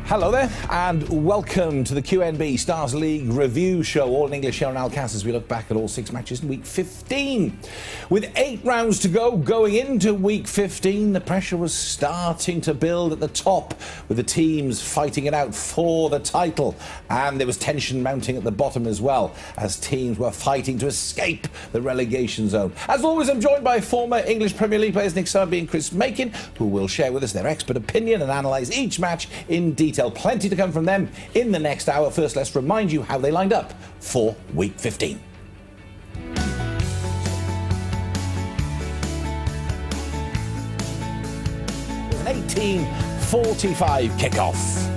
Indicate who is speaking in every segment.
Speaker 1: Hello there, and welcome to the QNB Stars League review show, all in English here on Alcast, as we look back at all 6 matches in week 15. With 8 rounds to go, going into week 15, the pressure was starting to build at the top, with the teams fighting it out for the title, and there was tension mounting at the bottom as well, as teams were fighting to escape the relegation zone. As always, I'm joined by former English Premier League players Nick Summerby and Chris Makin, who will share with us their expert opinion and analyse each match in detail. Plenty to come from them in the next hour. First, let's remind you how they lined up for week 15. It was an 18:45 kickoff.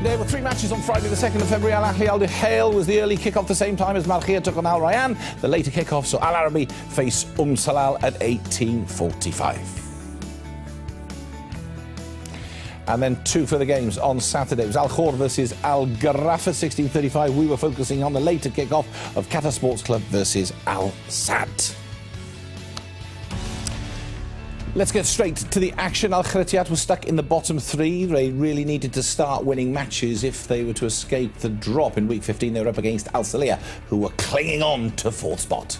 Speaker 1: There were 3 matches on Friday the 2nd of February. Al Ahly Al Duhail was the early kick-off, the same time as Malkia took on Al Rayyan. The later kick-off saw Al Arabi face Salal at 18:45. And then 2 further games on Saturday. It was Al Khor versus Al Gharafa, 16:35. We were focusing on the later kick-off of Qatar Sports Club versus Al Sadd. Let's get straight to the action. Al Kharatiat was stuck in the bottom 3. They really needed to start winning matches if they were to escape the drop. In week 15, they were up against Al Saliyah, who were clinging on to 4th spot.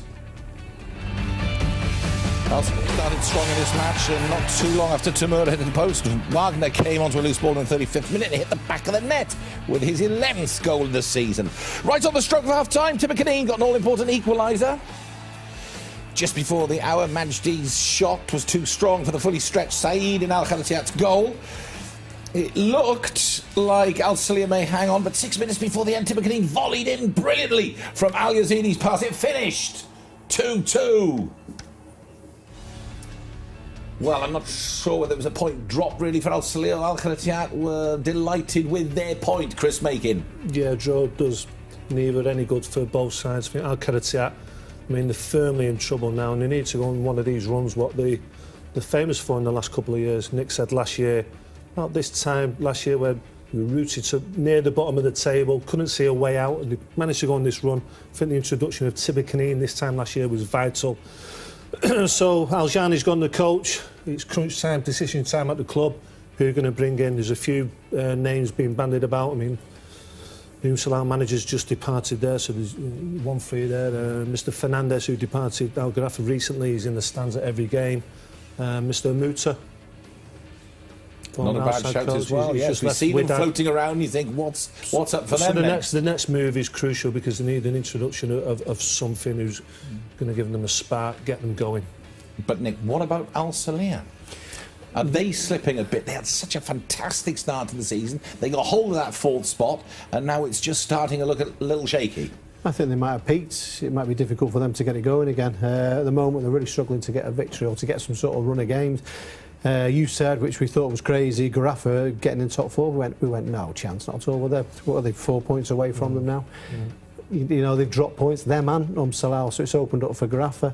Speaker 1: Al Saliyah started strong in this match, and not too long after Timur hit the post, Wagner came onto a loose ball in the 35th minute and hit the back of the net with his 11th goal of the season. Right on the stroke of half-time, Timur Kaneen got an all-important equaliser. Just before the hour, Majdi's shot was too strong for the fully stretched Saeed in Al Kharatiat's goal. It looked like Al Saliyah may hang on, but 6 minutes before the end, Timur Kaneen volleyed in brilliantly from Al Yazini's pass. It finished 2-2. Well, I'm not sure whether it was a point drop really for Al Saliyah. Al Kharatiat were delighted with their point, Chris Makin.
Speaker 2: Yeah, draw does neither any good for both sides. I think Al Kharatiat, I mean, they're firmly in trouble now, and they need to go on one of these runs, what they're famous for in the last couple of years. Nick said last year, about this time last year, where we were rooted to near the bottom of the table, couldn't see a way out, and they managed to go on this run. I think the introduction of Timur Kaneen this time last year was vital. So Al Jani's gone to coach. It's crunch time, decision time at the club. Who are going to bring in? There's a few names being bandied about. I mean, Salal manager's just departed there, so there's 1 free there. Mr Fernandez, who departed Al Gharafa recently, he's in the stands at every game. Mr Muta.
Speaker 1: Not a bad shout as well. Yes, we see them floating around. You think, what's up for them?
Speaker 2: The next move is crucial because they need an introduction of something who's going to give them a spark, get them going.
Speaker 1: But Nick, what about Al Saliyah? Are they slipping a bit? They had such a fantastic start to the season. They got hold of that 4th spot, and now it's just starting to look a little shaky.
Speaker 3: I think they might have peaked. It might be difficult for them to get it going again. At the moment, they're really struggling to get a victory or to get some sort of run of games. You said, which we thought was crazy, Gharafa getting in top 4. We went no chance, not at all. What are they, 4 points away from them now? You know, they've dropped points. Their man, Salal, so it's opened up for Gharafa.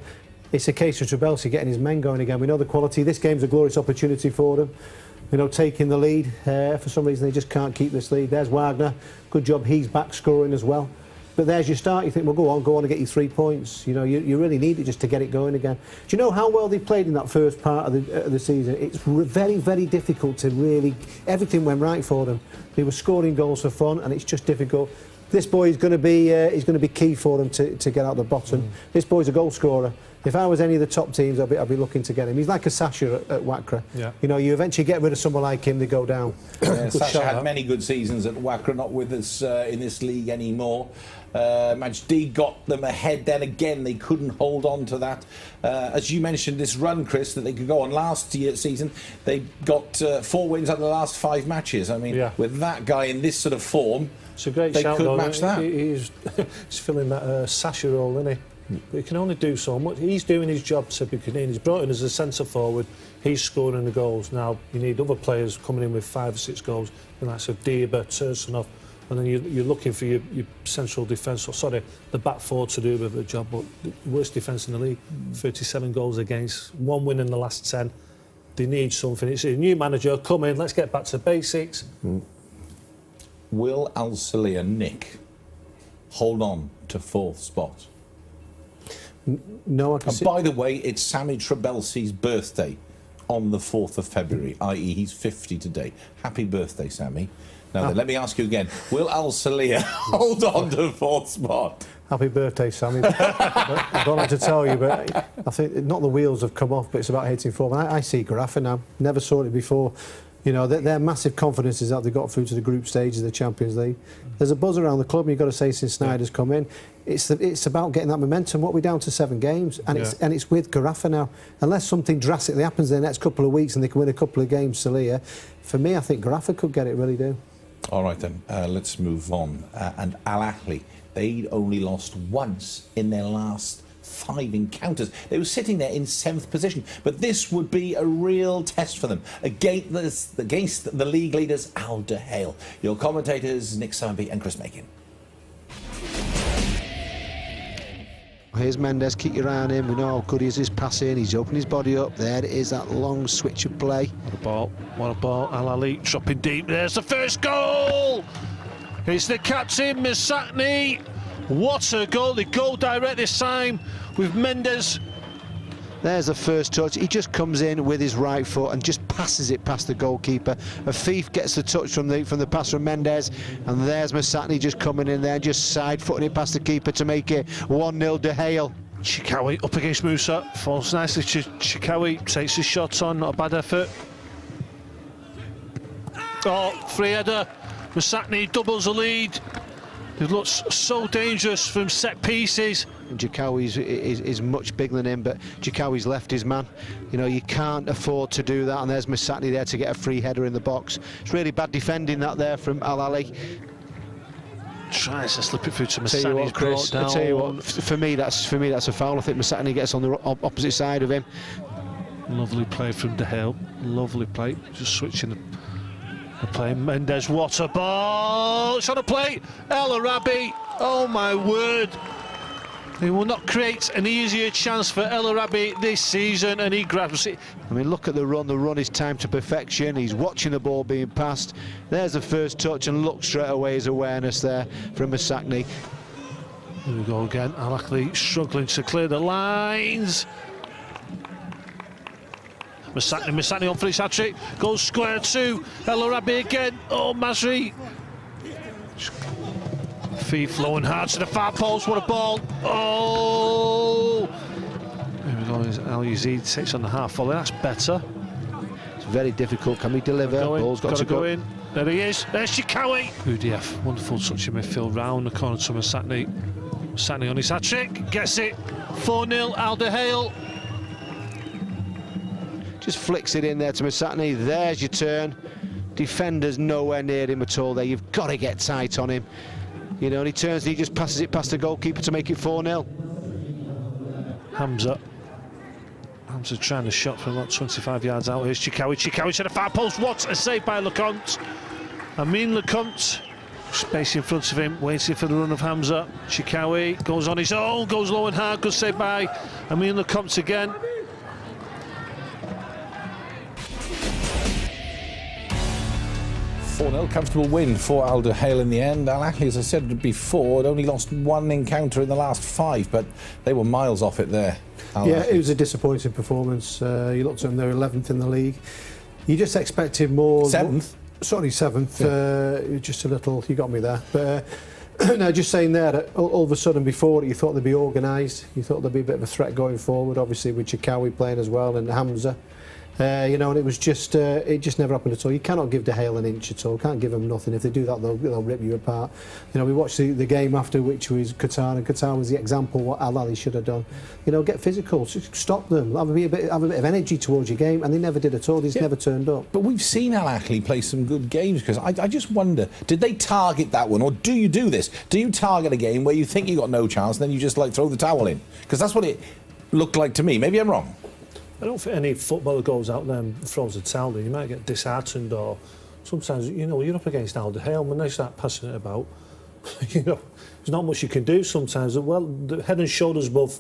Speaker 3: It's a case of Trabelsi getting his men going again. We know the quality. This game's a glorious opportunity for them. You know, taking the lead. For some reason, they just can't keep this lead. There's Wagner. Good job. He's back scoring as well. But there's your start. You think, well, go on and get your 3 points. You know, you really need it just to get it going again. Do you know how well they played in that first part of the season? It's very, very difficult to really... Everything went right for them. They were scoring goals for fun, and it's just difficult. This boy is going to be key for them to get out the bottom. This boy's a goal scorer. If I was any of the top teams, I'd be looking to get him. He's like a Sasha at Wakra. Yeah. You know, you eventually get rid of someone like him, they go down.
Speaker 1: Sasha had many good seasons at Wakra, not with us in this league anymore. Majdi got them ahead, then again they couldn't hold on to that. As you mentioned, this run, Chris, that they could go on last season, they got 4 wins out of the last 5 matches. I mean, with that guy in this sort of form,
Speaker 2: it's a great
Speaker 1: they
Speaker 2: shout,
Speaker 1: could match that.
Speaker 2: He's filling that Sasha role, isn't he? But he can only do so much. He's doing his job, Timur Kaneen. He's brought in as a centre forward. He's scoring the goals. Now, you need other players coming in with 5 or 6 goals. The likes of Diba, Tursunov. And then you're looking for your central defence, or sorry, the back 4 to do with the job. But the worst defence in the league, 37 goals against, 1 win in the last 10. They need something. It's a new manager, come in, let's get back to basics.
Speaker 1: Will Al Saliyah, Nick, hold on to 4th spot?
Speaker 3: No, I can see.
Speaker 1: By the way, it's Sami Trabelsi's birthday on the 4th of February, i.e. he's 50 today. Happy birthday, Sammy. Now then, let me ask you again, will Al Salih hold on to 4th spot?
Speaker 3: Happy birthday, Sammy. I don't like to tell you, but I think not the wheels have come off, but it's about hitting form. I see Garaffa now. Never saw it before. You know, their massive confidence is that they got through to the group stages of the Champions League. There's a buzz around the club, and you've got to say, since Snyder's come in, it's about getting that momentum. What we're down to 7 games, and it's with Garaffa now. Unless something drastically happens in the next couple of weeks and they can win a couple of games, Salih, for me, I think Garaffa could get it, really do.
Speaker 1: All right then, let's move on. And Al Ahly, they'd only lost once in their last 5 encounters. They were sitting there in 7th position, but this would be a real test for them against the league leaders Al Duhail. Your commentators Nick Summerby and Chris Macon.
Speaker 4: Here's Mendes, keep your eye on him. We know how good he is his passing. He's opened his body up. There it is, that long switch of play.
Speaker 2: What a ball, what a ball. Al Ahly dropping deep. There's the first goal. It's the captain, Misakni. What a goal. They go direct this time with Mendes.
Speaker 4: There's the first touch. He just comes in with his right foot and just passes it past the goalkeeper. Afif gets the touch from the pass from Mendes, and there's Misakni just coming in there, just side-footing it past the keeper to make it 1-0 Duhail.
Speaker 2: Chikawi up against Musa, falls nicely to Chikawi, takes his shot on, not a bad effort. Oh, free header. Misakni doubles the lead. It looks so dangerous from set pieces.
Speaker 4: Chikawi is much bigger than him, but Chikawi's left his man. You know, you can't afford to do that, and there's Misakni there to get a free header in the box. It's really bad defending that there from Al Ahly.
Speaker 2: Tries to slip it through to Misakni.
Speaker 4: Chris, I tell you what, for me that's a foul. I think Misakni gets on the opposite side of him.
Speaker 2: Lovely play from Duhail. Lovely play. Just switching the play. Mendes, what a ball! It's on a plate. El Arabi. Oh my word! He will not create an easier chance for El Arabi this season, and he grabs it.
Speaker 4: I mean, look at the run. The run is timed to perfection. He's watching the ball being passed. There's the first touch, and look straight away his awareness there from Misakni.
Speaker 2: Here we go again. Al Ahly struggling to clear the lines. Misakni on for his hat-trick. Goes square to El Arabi again. Oh, Masri. Fee flowing hard to the far post. What a ball. Oh! Here we go. Al Yazid takes on the half volley. That's better.
Speaker 4: It's very difficult. Can we deliver? Ball's got to go
Speaker 2: in. There he is. There's Chikawi. UDF. Wonderful touch in midfield. Round the corner to Misakni. Misakni on his hat-trick. Gets it. 4-0 Al Duhail.
Speaker 4: Just flicks it in there to Misakni. There's your turn. Defender's nowhere near him at all there. You've got to get tight on him. You know, and he turns and he just passes it past the goalkeeper to make it 4-0.
Speaker 2: Hamza trying to shot from about 25 yards out. Here's Chikawi to the far post. What a save by Lecomte. Amin Lecomte, space in front of him, waiting for the run of Hamza. Chikawi goes on his own, goes low and hard. Good save by Amin Lecomte again.
Speaker 1: Comfortable win for Al Duhail in the end. Al Ahly, as I said before, had only lost 1 encounter in the last 5, but they were miles off it there.
Speaker 3: It was a disappointing performance. You looked at them, they're 11th in the league. You just expected more.
Speaker 1: 7th?
Speaker 3: Sorry, 7th. Yeah. Just a little, you got me there. But no, just saying there that all of a sudden before you thought they'd be organised, you thought there'd be a bit of a threat going forward, obviously with Chikawi playing as well and Hamza. You know, and it was just, it just never happened at all. You cannot give Duhail an inch at all. You can't give them nothing. If they do that, they'll rip you apart. You know, we watched the game after, which was Qatar, and Qatar was the example what Al Ahly should have done. You know, get physical, stop them, have a bit of energy towards your game, and they never did at all. They just never turned up.
Speaker 1: But we've seen Al Ahly play some good games, because I just wonder, did they target that one, or do you do this? Do you target a game where you think you got no chance, and then you just like throw the towel in? Because that's what it looked like to me. Maybe I'm wrong.
Speaker 2: I don't think any footballer goes out there and throws a towel in. You might get disheartened, or sometimes, you know, you're up against Al Duhail when they start passing it about. You know, there's not much you can do sometimes. Well, the head and shoulders above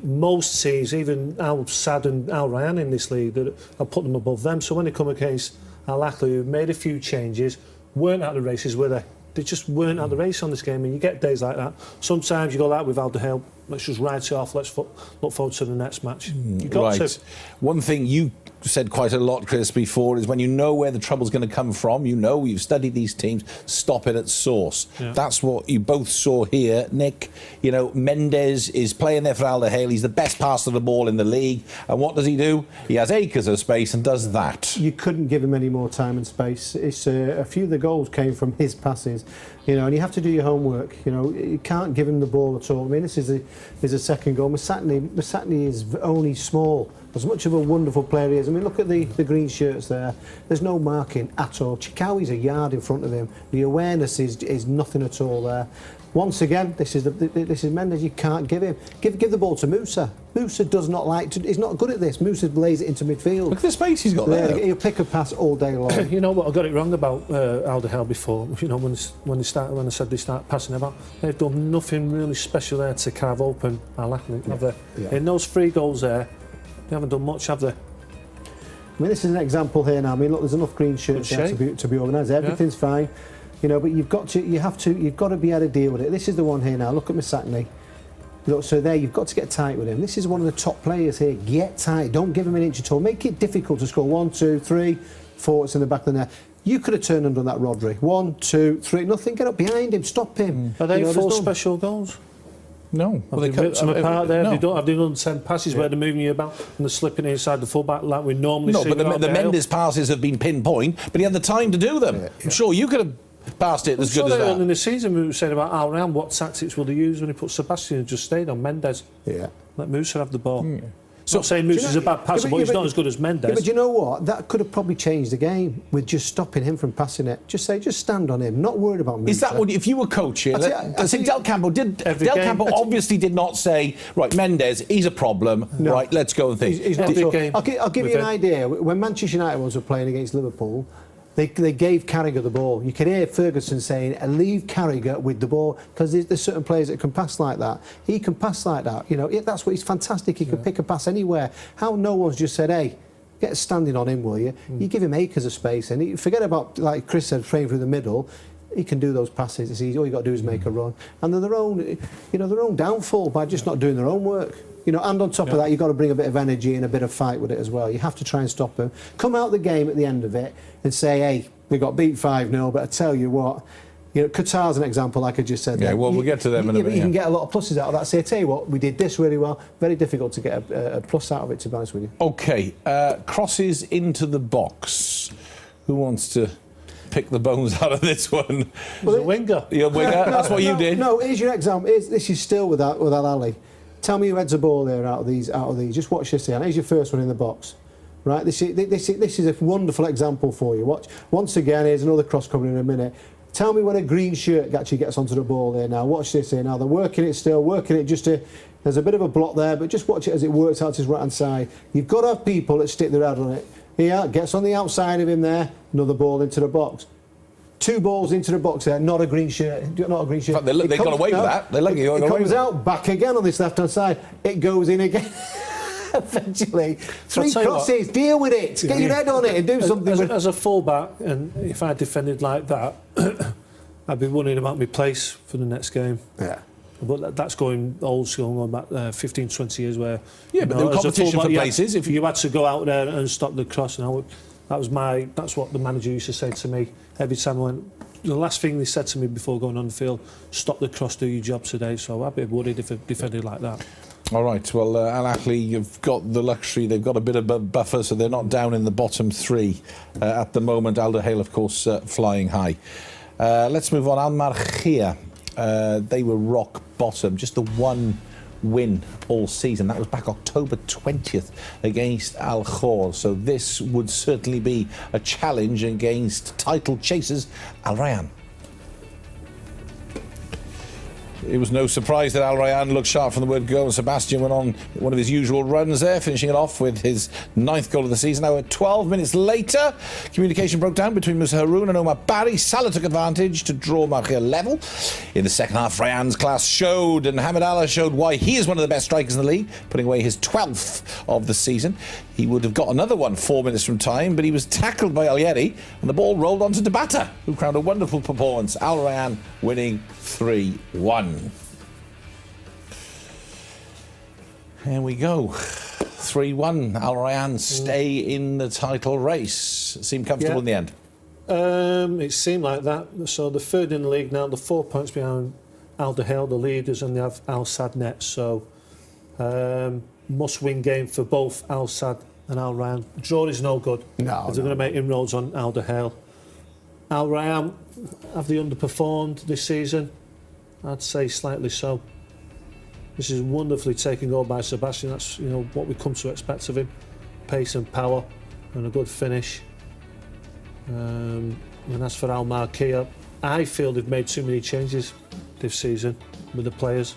Speaker 2: most teams, even Al Sadd and Al Rayyan in this league, that I put them above them. So when they come against Al Ahly, who made a few changes, weren't at the races, were they? They just weren't at the race on this game, and you get days like that. Sometimes you go like with Al Duhail, let's just write it off, let's look forward to the next match. You got to.
Speaker 1: One thing you said quite a lot, Chris, before, is when you know where the trouble's going to come from, you've studied these teams, stop it at source. Yeah. That's what you both saw here. Nick, Mendes is playing there for Alderhale. He's the best passer of the ball in the league. And what does he do? He has acres of space and does that.
Speaker 3: You couldn't give him any more time and space. It's a few of the goals came from his passes, and you have to do your homework. You can't give him the ball at all. I mean, this is a second goal. Masatni is only small. As much of a wonderful player he is. I mean, look at the green shirts there. There's no marking at all. Chikawi's a yard in front of him. The awareness is nothing at all there. Once again, this is Mendes. You can't give him. Give the ball to Musa. Musa does not like to. He's not good at this. Musa lays it into midfield.
Speaker 1: Look at the space he's got there.
Speaker 3: He'll pick a pass all day long.
Speaker 2: You know what? I got it wrong about Alderhale before. When I said they start passing about, they've done nothing really special there to carve open Al-Ahly, have they? Yeah. In those 3 goals there, they haven't done much, have they?
Speaker 3: I mean, this is an example here now. I mean, look, there's enough green shirts there to be organised. Everything's fine, but you've got to be able to deal with it. This is the one here now. Look at Masatni. Look, so there, you've got to get tight with him. This is one of the top players here. Get tight. Don't give him an inch at all. Make it difficult to score. 1, 2, 3, 4. It's in the back of the net. You could have turned under that Rodri. 1, 2, 3. Nothing. Get up behind him. Stop him.
Speaker 2: Are they 4 special goals?
Speaker 1: No.
Speaker 2: Have they ripped them apart there? No. Have they done 10 passes where they're moving you about and they're slipping inside the fullback like we normally see?
Speaker 1: No, but the Mendes passes have been pinpoint, but he had the time to do them. I'm sure you could have passed it as good as that.
Speaker 2: In the season we were saying about Al-Ahly, what tactics will they use when he put Sebastian and just stayed on Mendes?
Speaker 3: Yeah.
Speaker 2: Let Musa have the ball. Yeah. So, not saying Musa's a bad passer, but he's not as good as Mendes.
Speaker 3: Yeah, but you know what? That could have probably changed the game with just stopping him from passing it. Just stand on him, not worried about Musa.
Speaker 1: Is that what, if you were coaching? I think Del Campo obviously did not say, right, Mendes, he's a problem, right, let's go and think.
Speaker 3: I'll give you an idea. When Manchester United were playing against Liverpool, they gave Carragher the ball. You can hear Ferguson saying, leave Carragher with the ball, because there's certain players that can pass like that. He can pass like that. That's what he's fantastic. He can pick a pass anywhere. How no one's just said, hey, get standing on him, will you? You give him acres of space, and forget about, like Chris said, frame through the middle. He can do those passes. It's easy. All you got to do is make a run. And they're their own downfall by just not doing their own work. And on top of that, you've got to bring a bit of energy and a bit of fight with it as well. You have to try and stop them. Come out the game at the end of it and say, hey, we got beat 5-0, but I tell you what, Qatar's an example, like I just said.
Speaker 1: Yeah, well, we'll get to them in a minute.
Speaker 3: You can get a lot of pluses out of that. Say, I tell you what, we did this really well. Very difficult to get a plus out of it, to be honest with you.
Speaker 1: OK, crosses into the box. Who wants to pick the bones out of this one?
Speaker 2: Well, a winger.
Speaker 1: You're a winger? That's what you did?
Speaker 3: No, here's your example. This is still with Al-Ahly. Tell me who heads a ball there out of these. Just watch this here. Here's your first one in the box. Right, this is a wonderful example for you. Watch. Once again, here's another cross coming in a minute. Tell me when a green shirt actually gets onto the ball there now. Watch this here now. They're working it just to... There's a bit of a block there, but just watch it as it works out to his right-hand side. You've got to have people that stick their head on it. Here, gets on the outside of him there. Another ball into the box. 2 balls into the box there, not a green shirt. Not a green shirt.
Speaker 1: In fact, they got away with that.
Speaker 3: It comes out, back again on this left-hand side. It goes in again. Eventually, 3 crosses, deal with it. Get your head on it and do something.
Speaker 2: As a full-back, and if I defended like that, I'd be worrying about my place for the next game.
Speaker 3: Yeah.
Speaker 2: But that's going old school, going back 15, 20 years where...
Speaker 1: Yeah, but there was competition for places.
Speaker 2: If you had to go out there and stop the cross, and that's what the manager used to say to me every time I went. The last thing they said to me before going on the field, stop the cross, do your job today. So I'd be worried if it defended like that.
Speaker 1: All right, well, Al-Ahly, you've got the luxury, they've got a bit of a buffer, so they're not down in the bottom 3 at the moment. Alderhale, of course, flying high. Let's move on. Al-Markhia, they were rock bottom, just the 1 win all season. That was back October 20th against Al Khor. So this would certainly be a challenge against title chasers Al Rayyan. It was no surprise that Al Rayyan looked sharp from the word go, and Sebastian went on one of his usual runs there, finishing it off with his 9th goal of the season. Now, 12 minutes later, communication broke down between Musa Haroun and Omar Barry. Salah took advantage to draw Markhia level. In the second half, Rayyan's class showed, and Hamid Allah showed why he is one of the best strikers in the league, putting away his 12th of the season. He would have got another one 4 minutes from time, but he was tackled by Al Yeri, and the ball rolled onto Tabata, who crowned a wonderful performance. Al Rayyan winning 3-1. Here we go. 3-1. Al Rayyan stay in the title race. Seemed comfortable in the end.
Speaker 2: It seemed like that. So they're third in the league now. They're 4 points behind Al Dahail, the leaders, and they have Al Sadd next. So must-win game for both Al Sadd and Al Rayyan. Draw is no good.
Speaker 3: No,
Speaker 2: they're going to make inroads on Al Dahail. Al Rayyan, have they underperformed this season? I'd say slightly so. This is wonderfully taken goal by Sebastian. That's what we come to expect of him. Pace and power and a good finish. And as for Al Marquia, I feel they've made too many changes this season with the players.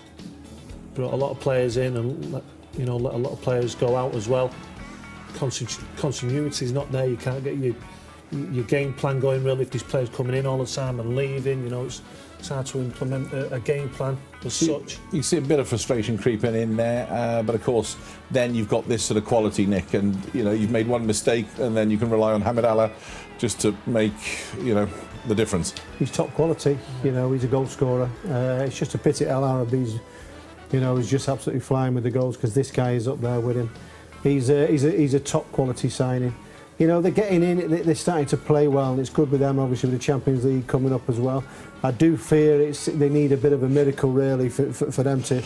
Speaker 2: Brought a lot of players in and let a lot of players go out as well. Continuity is not there. You can't get your game plan going really if these players coming in all the time and leaving. It's hard to implement a game plan as such.
Speaker 1: You see a bit of frustration creeping in there, but of course then you've got this sort of quality, Nick, and you've made one mistake and then you can rely on Hamid Allah just to make the difference.
Speaker 3: He's top quality, he's a goal scorer. It's just a pity El Arabi's he's just absolutely flying with the goals, because this guy is up there with him. He's a top quality signing. They're getting in, they're starting to play well, and it's good with them, obviously, with the Champions League coming up as well. I do fear they need a bit of a miracle, really, for them to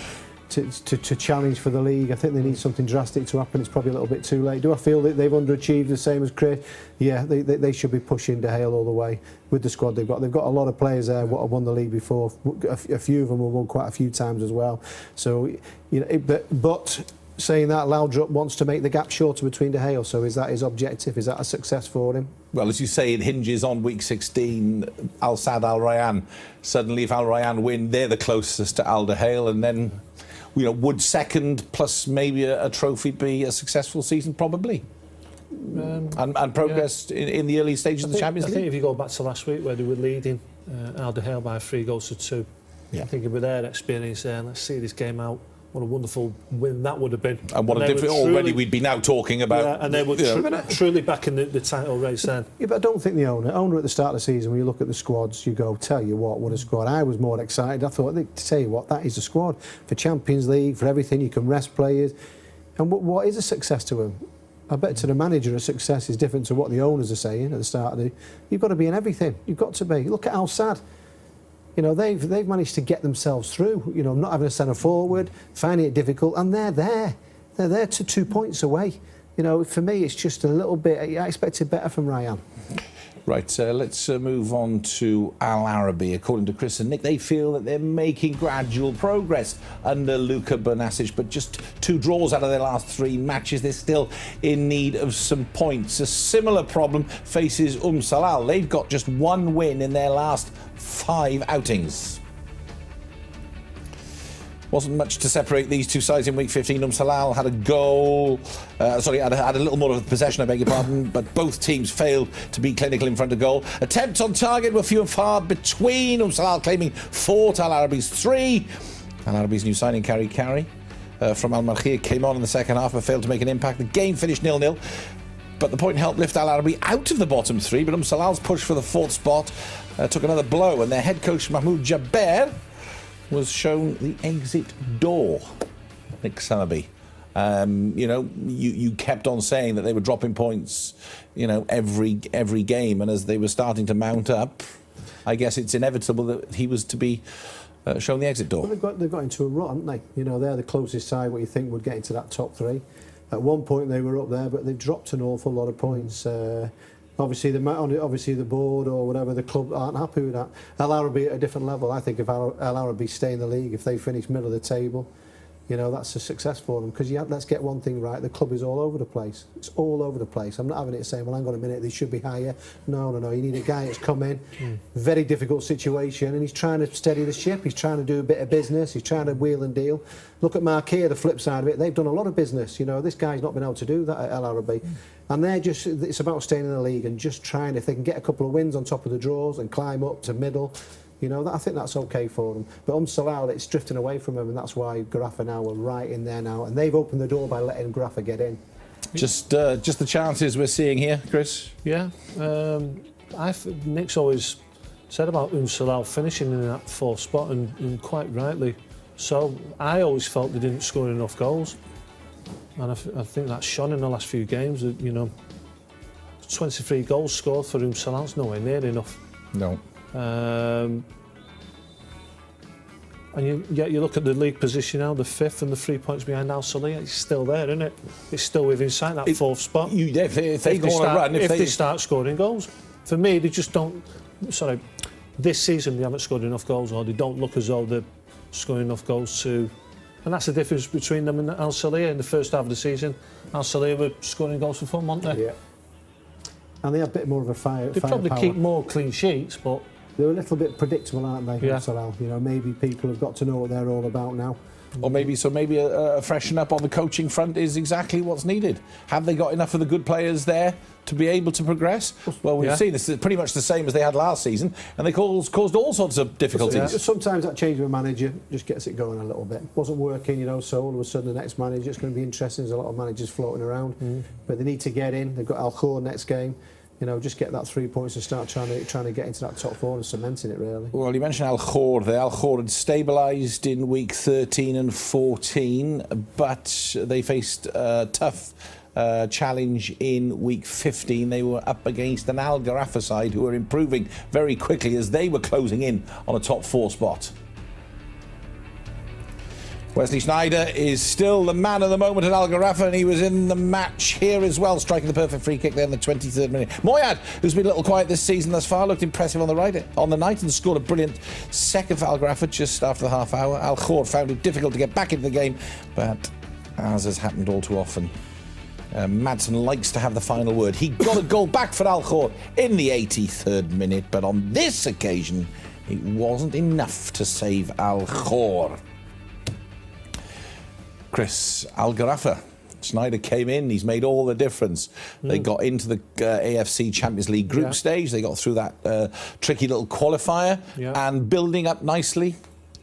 Speaker 3: challenge for the league. I think they need something drastic to happen. It's probably a little bit too late. Do I feel that they've underachieved the same as Chris? Yeah, they should be pushing Dahail all the way with the squad they've got. They've got a lot of players there what have won the league before. A few of them have won quite a few times as well. So, but saying that, Laudrup wants to make the gap shorter between Dahail. So is that his objective? Is that a success for him?
Speaker 1: Well, as you say, it hinges on week 16, Al Sadd, Al Rayyan. Suddenly, if Al Rayyan win, they're the closest to Al Dahail, and then would second plus maybe a trophy be a successful season? Probably. And progress in the early stages of the Champions League?
Speaker 2: I think if you go back to last week where they were leading Al Dahail by 3-2, I think with their experience there, let's see this game out. What a wonderful win that would have been.
Speaker 1: And what a different... Already we'd be now talking about...
Speaker 2: Yeah, and they were truly back in the title race then.
Speaker 3: Yeah, but I don't think the owner at the start of the season, when you look at the squads, you go, tell you what a squad. I was more excited. I thought, to tell you what, that is a squad for Champions League, for everything. You can rest players. And what is a success to him? I bet to the manager a success is different to what the owners are saying at the start of the... You've got to be in everything. You've got to be. Look at Al Sadd. They've managed to get themselves through, not having a centre forward, finding it difficult, and they're there. They're there to 2 points away. For me, it's just a little bit... I expected better from Rayyan.
Speaker 1: Right, let's move on to Al Arabi. According to Chris and Nick, they feel that they're making gradual progress under Luka Bernasic, but just 2 draws out of their last 3 matches. They're still in need of some points. A similar problem faces Salal. They've got just 1 win in their last 5 outings. Wasn't much to separate these 2 sides in week 15. Salal had a goal, had a little more of possession, I beg your pardon, but both teams failed to be clinical in front of goal. Attempts on target were few and far between. Salal claiming 4 to Al Arabi's 3. Al Arabi's new signing, Kari from Al Marquia, came on in the second half but failed to make an impact. The game finished 0-0. But the point helped lift Al Arabi out of the bottom 3. But Salal's push for the 4th spot took another blow, and their head coach Mahmoud Jabber was shown the exit door. Nick Summerby. You kept on saying that they were dropping points, every game, and as they were starting to mount up, I guess it's inevitable that he was to be shown the exit door.
Speaker 3: Well, they've got into a rut, haven't they? They're the closest side what you think would get into that top 3. At one point they were up there, but they've dropped an awful lot of points. Obviously the board or whatever, the club aren't happy with that. Al Arabi at a different level. I think if Al Arabi stay in the league, if they finish middle of the table, that's a success for them. Because let's get one thing right, the club is all over the place. It's all over the place. I'm not having it saying, well, hang on a minute, they should be higher. No. You need a guy that's come in, very difficult situation, and he's trying to steady the ship. He's trying to do a bit of business. He's trying to wheel and deal. Look at Marquia, the flip side of it. They've done a lot of business. This guy's not been able to do that at Al Arabi. And it's about staying in the league and just trying, if they can get a couple of wins on top of the draws and climb up to middle, I think that's okay for them. But Salal, it's drifting away from him, and that's why Garaffa now are right in there now. And they've opened the door by letting Garaffa get in.
Speaker 1: Just the chances we're seeing here, Chris?
Speaker 2: Yeah. Nick's always said about Salal finishing in that 4th spot, and quite rightly so. I always felt they didn't score enough goals. And I think that's shone in the last few games. You know, 23 goals scored for Salant's nowhere near enough.
Speaker 1: No.
Speaker 2: And you look at the league position now, the 5th and the 3 points behind Al Salih. It's still there, isn't it? It's still within sight, that 4th spot.
Speaker 1: If they go on a run,
Speaker 2: if they start scoring goals. For me, they just don't... Sorry, this season they haven't scored enough goals, or they don't look as though they're scoring enough goals to... And that's the difference between them and Al Salih in the first half of the season. Al Salih were scoring goals for fun, weren't they?
Speaker 3: Yeah. And they have a bit more of a fire.
Speaker 2: They probably keep more clean sheets, but
Speaker 3: they're a little bit predictable, aren't they?
Speaker 2: Yeah.
Speaker 3: You know, maybe people have got to know what they're all about now.
Speaker 1: Or maybe a freshen up on the coaching front is exactly what's needed. Have they got enough of the good players there to be able to progress? Well, we've seen this is pretty much the same as they had last season, and they caused all sorts of difficulties.
Speaker 3: Yeah. Sometimes that change of a manager just gets it going a little bit. Wasn't working, you know, so all of a sudden the next manager, it's going to be interesting. There's a lot of managers floating around, but they need to get in. They've got Al Khor next game. You know, just get that 3 points and start trying to get into that top 4 and cementing it, really.
Speaker 1: Well, you mentioned Al Khor there. Al Khor had stabilised in week 13 and 14, but they faced a tough challenge in week 15. They were up against an Al Gharafa side who were improving very quickly as they were closing in on a top 4 spot. Wesley Sneijder is still the man of the moment at Al Gharafa, and he was in the match here as well, striking the perfect free kick there in the 23rd minute. Moyad, who's been a little quiet this season thus far, looked impressive on the night and scored a brilliant second for Al Gharafa just after the half hour. Al Khor found it difficult to get back into the game, but as has happened all too often, Madsen likes to have the final word. He got a goal back for Al Khor in the 83rd minute, but on this occasion, it wasn't enough to save Al Khor. Chris, Al Gharafa. Sneijder came in, he's made all the difference. They got into the AFC Champions League group stage, they got through that tricky little qualifier and building up nicely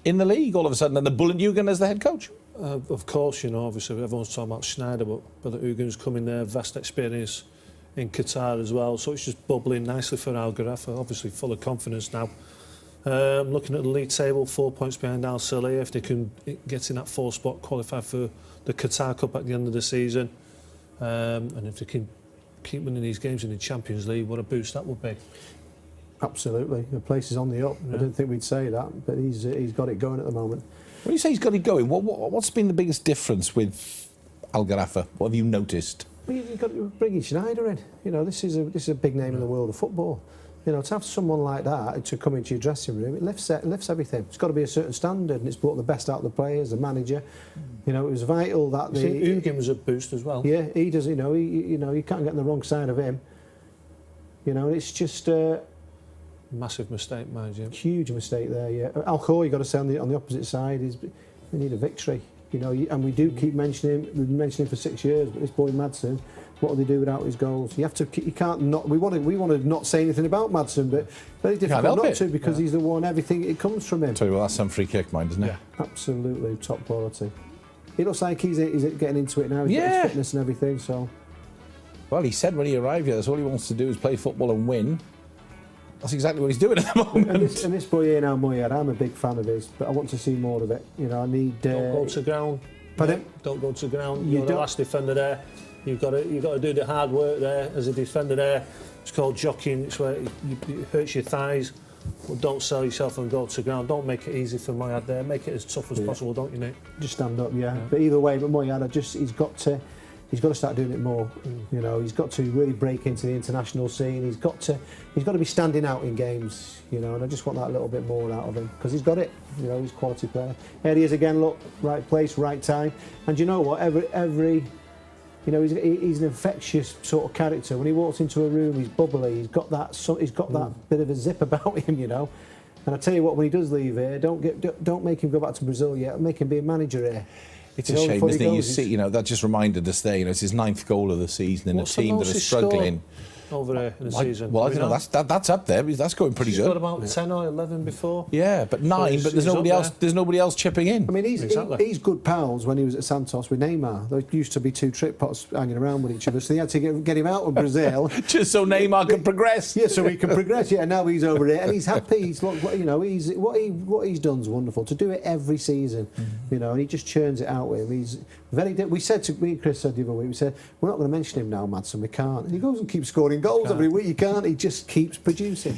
Speaker 1: in the league all of a sudden, and the Bullet Jürgen as the head coach.
Speaker 2: Of course, you know, obviously everyone's talking about Sneijder, but Jürgen's coming there, vast experience in Qatar as well, so it's just bubbling nicely for Al Gharafa, obviously full of confidence now. Looking at the league table, 4 points behind Al Salih. If they can get in that 4th spot, qualify for the Qatar Cup at the end of the season, and if they can keep winning these games in the Champions League, what a boost that would be.
Speaker 3: Absolutely, the place is on the up. I didn't think we'd say that, but he's got it going at the moment.
Speaker 1: When you say he's got it going, what's been the biggest difference with Al Gharafa? What have you noticed?
Speaker 3: Well, you've got to bring Sneijder in. You know, this is a big name in the world of football. You know, to have someone like that to come into your dressing room, it lifts everything. It's got to be a certain standard, and it's brought the best out of the players, the manager. You know, it was vital that
Speaker 2: I think Jürgen was a boost as well.
Speaker 3: Yeah, he does. You know, you can't get on the wrong side of him. You know, it's just
Speaker 2: massive mistake, mind you.
Speaker 3: Huge mistake there. Yeah, Al Khor, you got to say on the opposite side is they need a victory. You know, and we do keep mentioning him. We've been mentioning him for 6 years, but this boy Madsen. What do they do without his goals? You can't not. We want to not say anything about Madsen, but very difficult not to because he's the one. Everything it comes from him.
Speaker 1: Tell you what, that's some free kick, mind, isn't it?
Speaker 3: Yeah, absolutely top quality. It looks like he's getting into it now. He's got his fitness and everything. So,
Speaker 1: well, he said when he arrived here, that's all he wants to do is play football and win. That's exactly what he's doing at the moment.
Speaker 3: And this boy here now, Moyad, I'm a big fan of his, but I want to see more of it. You know, I need.
Speaker 2: Don't go to ground.
Speaker 3: Pardon?
Speaker 2: Don't go to ground. You're the last defender there. You've got to do the hard work there as a defender there. It's called jockeying. It's where it hurts your thighs. But don't sell yourself and go to ground. Don't make it easy for Moyad there. Make it as tough as possible, don't you, Nick?
Speaker 3: Just stand up, yeah. But either way, but Moyad, he's got to start doing it more. You know, he's got to really break into the international scene. He's got to be standing out in games. You know, and I just want that little bit more out of him because he's got it. You know, he's a quality player. Here he is again. Look, right place, right time. And you know what? Every you know, he's an infectious sort of character. When he walks into a room, he's bubbly. He's got that bit of a zip about him, you know. And I tell you what, when he does leave here, don't make him go back to Brazil yet. Make him be a manager here.
Speaker 1: It's a shame, isn't it? You see, you know, that just reminded us there. You know, it's his 9th goal of the season in a team that is struggling.
Speaker 2: Over there in the season.
Speaker 1: Well, I don't know. That's up there. That's going pretty good.
Speaker 2: He's got about 10 or 11 before.
Speaker 1: Yeah, but 9. But there's nobody else. There's nobody else chipping in.
Speaker 3: I mean, he's good pals when he was at Santos with Neymar. There used to be 2 trip pots hanging around with each other, so they had to get him out of Brazil
Speaker 1: just so Neymar can progress.
Speaker 3: Yeah, so he can progress. Yeah, now he's over here and he's happy. He's you know, what he's done's wonderful. To do it every season, you know, and he just churns it out with him. We said to me, Chris said the other week, we said, we're not going to mention him now, Madsen, we can't. And he goes and keeps scoring goals every week. You can't, he just keeps producing.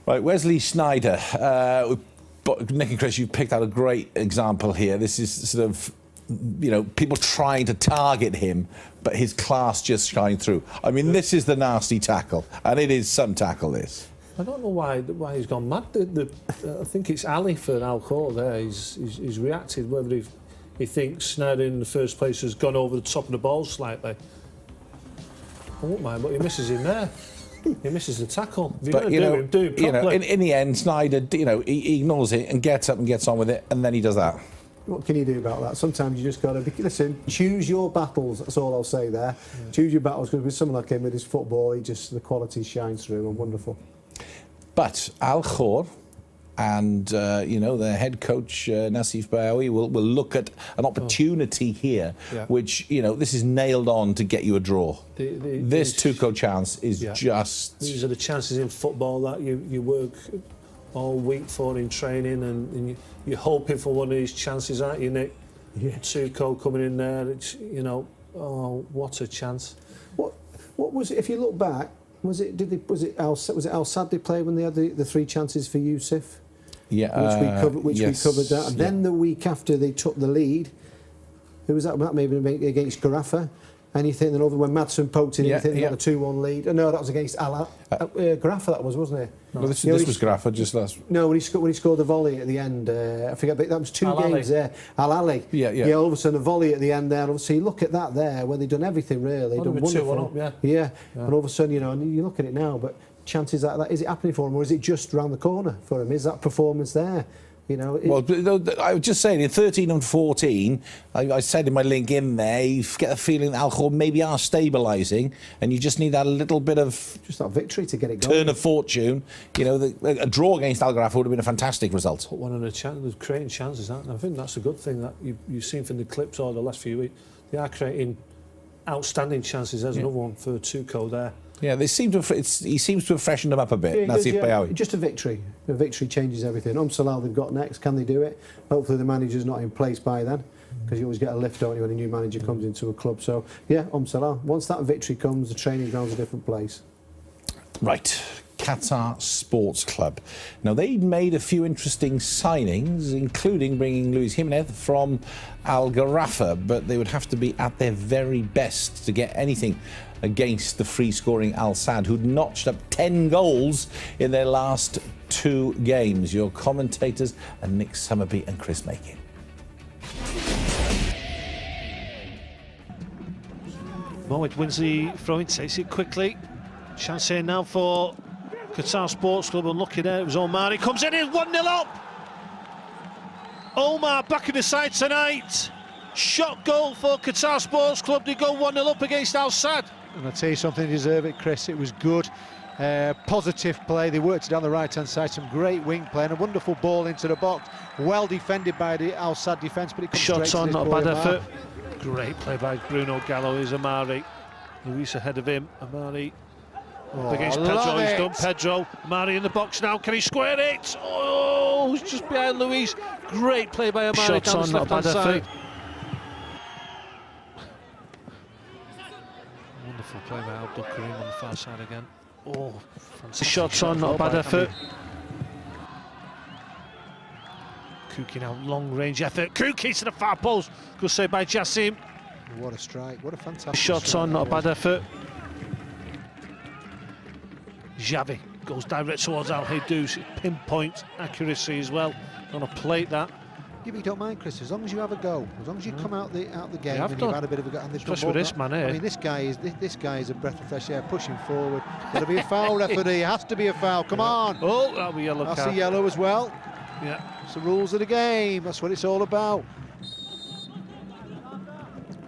Speaker 1: Right, Wesley Sneijder. But Nick and Chris, you've picked out a great example here. This is sort of, you know, people trying to target him, but his class just shine through. I mean, this is the nasty tackle, and it is some tackle, this.
Speaker 2: I don't know why he's gone mad. I think it's Ali for Al Khor there. He's reacted, whether he thinks Sneijder in the first place has gone over the top of the ball slightly. I won't mind, but he misses him there. He misses the tackle. If
Speaker 1: But,
Speaker 2: do him properly.
Speaker 1: in the end, Sneijder, you know, he ignores it and gets up and gets on with it, and then he does that.
Speaker 3: What can you do about that? Sometimes you just got to listen. Choose your battles. That's all I'll say there. Yeah. Choose your battles, because with someone like him with his football, the quality shines through and wonderful.
Speaker 1: But Al Khor and you know, the head coach Nassif Bayoui will look at an opportunity here, which, you know, this is nailed on to get you a draw. This Tuchel chance is just.
Speaker 2: These are the chances in football that you work all week for in training, and you're hoping for one of these chances, aren't you, Nick? Yeah. Tuchel coming in there, it's, you know, oh, what a chance.
Speaker 3: What was it? If you look back, was it Al Sadd they played when they had the 3 chances for Yusuf?
Speaker 1: Yeah,
Speaker 3: we covered that. And then the week after they took the lead, who was that? That may have been against Garaffa. Anything then over when Madsen poked in, they got a 2-1 lead. No, that was against Garaffa, that was, wasn't it?
Speaker 1: No, this was Garaffa just last.
Speaker 3: No, when he scored the volley at the end, I forget, but that was 2 games there. Al Ali.
Speaker 1: Yeah.
Speaker 3: All of a sudden a volley at the end there. Obviously, look at that there, where they've done everything really. Done wonderful.
Speaker 2: 2-1 up,
Speaker 3: yeah. And all of a sudden, you know, and you look at it now, but chances like that, is it happening for him, or is it just round the corner for him? Is that performance there? You know,
Speaker 1: well, I was just saying, in 13 and 14, I said in my link in there, you get the feeling that Al Khor maybe are stabilising, and you just need that little bit of
Speaker 3: just that victory to get it going.
Speaker 1: Turn of fortune. You know, a draw against Al Garaffa would have been a fantastic result.
Speaker 2: Put one on a chance, they're creating chances, aren't they? I think that's a good thing that you've seen from the clips over the last few weeks. They are creating outstanding chances. There's another one for Tuchel there.
Speaker 1: Yeah, he seems to have freshened them up a bit. Nassif Bayoui.
Speaker 3: Just a victory. A victory changes everything. Salah they've got next. Can they do it? Hopefully the manager's not in place by then, because you always get a lift, don't you, when a new manager comes into a club. So, yeah, Salah. Once that victory comes, the training ground's a different place.
Speaker 1: Right. Qatar Sports Club. Now, they made a few interesting signings, including bringing Luis Jimenez from Al Garaffa, but they would have to be at their very best to get anything against the free-scoring Al Sadd, who'd notched up 10 goals in their last 2 games. Your commentators are Nick Summerby and Chris Makin.
Speaker 5: Mohamed wins the throw-in, takes it quickly. Chance here now for Qatar Sports Club, unlucky there, it was Omar, he comes in, 1-0 up! Omar back in the side tonight. Shot goal for Qatar Sports Club, they go 1-0 up against Al Sadd.
Speaker 4: And I'll tell you something, they deserve it, Chris. It was good, positive play. They worked it down the right-hand side, some great wing play and a wonderful ball into the box. Well defended by the Al Sadd defence, but it comes
Speaker 5: shots
Speaker 4: straight
Speaker 5: on,
Speaker 4: to
Speaker 5: not a
Speaker 4: boy,
Speaker 5: bad
Speaker 4: Amar.
Speaker 5: effort. Great play by Bruno Gallo, is Amari. Luis ahead of him, Amari up against Pedro, he's done Pedro. Amari in the box now, can he square it? Oh, he's just behind Luis. Great play by Amari.
Speaker 2: Shots
Speaker 5: down
Speaker 2: on,
Speaker 5: the
Speaker 2: not a bad
Speaker 5: left-hand
Speaker 2: effort.
Speaker 5: side. Wonderful play by Abdul Karim on the far side again. Oh, fantastic.
Speaker 2: Shots on, not a bad effort.
Speaker 5: Kuki now, long range effort. Kuki to the far post. Good save by Jassim.
Speaker 4: What a strike, what a fantastic
Speaker 2: Shots
Speaker 4: strike
Speaker 2: on, not a bad effort.
Speaker 5: Xavi goes direct towards Al Haydous. Pinpoint accuracy as well. On a plate that.
Speaker 4: Yeah, but you don't mind, Chris, as long as you have a go, as long as you come out the game
Speaker 5: have
Speaker 4: and
Speaker 5: done.
Speaker 4: you've had a bit of a go. And
Speaker 5: Especially with this man here.
Speaker 4: I mean, this guy is a breath of fresh air, pushing forward. Got to be a foul, referee. It has to be a foul. Come on.
Speaker 5: Oh, that'll be yellow card.
Speaker 4: That's a yellow as well.
Speaker 5: Yeah.
Speaker 4: It's the rules of the game. That's what it's all about.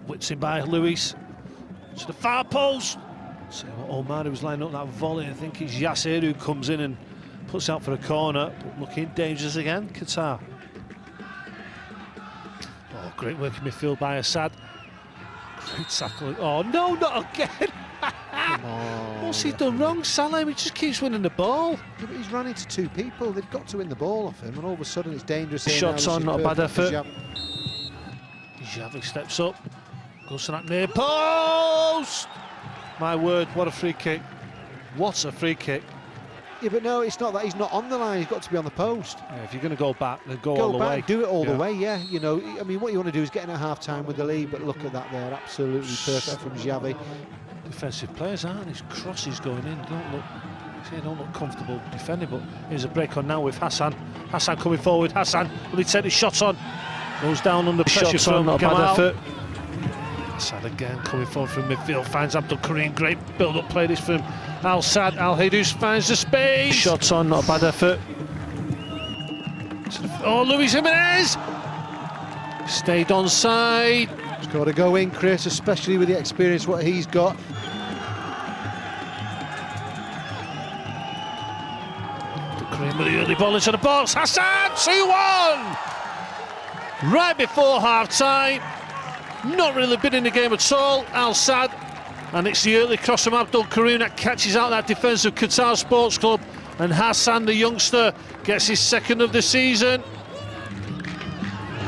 Speaker 5: Blitzing by Luis. To the far post. So Omar who was lining up that volley. I think it's Yasser who comes in and puts out for a corner. But looking dangerous again, Qatar. Oh, great work in midfield by Assad. Great tackle. Oh no, not again.
Speaker 4: Come on.
Speaker 5: What's he done wrong, Salah? He just keeps winning the ball.
Speaker 4: Yeah, but he's run into 2 people. They've got to win the ball off him, and all of a sudden it's dangerous.
Speaker 5: Shots on, not a bad effort. Xavi steps up, goes to that near post. My word, what a free kick. What a free kick.
Speaker 4: Yeah, but no, it's not that. He's not on the line. He's got to be on the post.
Speaker 5: Yeah, if you're going to go back, then go all the way.
Speaker 4: Do it all the way, yeah. You know, I mean, what you want to do is get in at half-time with the lead, but look at that there. Absolutely perfect from Xavi.
Speaker 5: Defensive players, aren't his crosses going in, don't look comfortable defending, but here's a break on now with Hassan. Hassan coming forward. Hassan, will he take the shot on? Goes down under pressure from
Speaker 2: not a bad effort.
Speaker 5: Hassan again coming forward from midfield, finds Abdul Karim. Great build-up play this from Al Sadd. Al Haydous finds the space.
Speaker 2: Shots on, not a bad effort.
Speaker 5: Oh, Luis Jimenez stayed onside.
Speaker 4: He's got to go in, Chris, especially with the experience what he's got.
Speaker 5: Karim with the early ball into the box. Hassan, 2-1! Right before half-time. Not really been in the game at all, Al Sadd. And it's the early cross from Abdul Karim that catches out that defence of Qatar Sports Club. And Hassan, the youngster, gets his second of the season.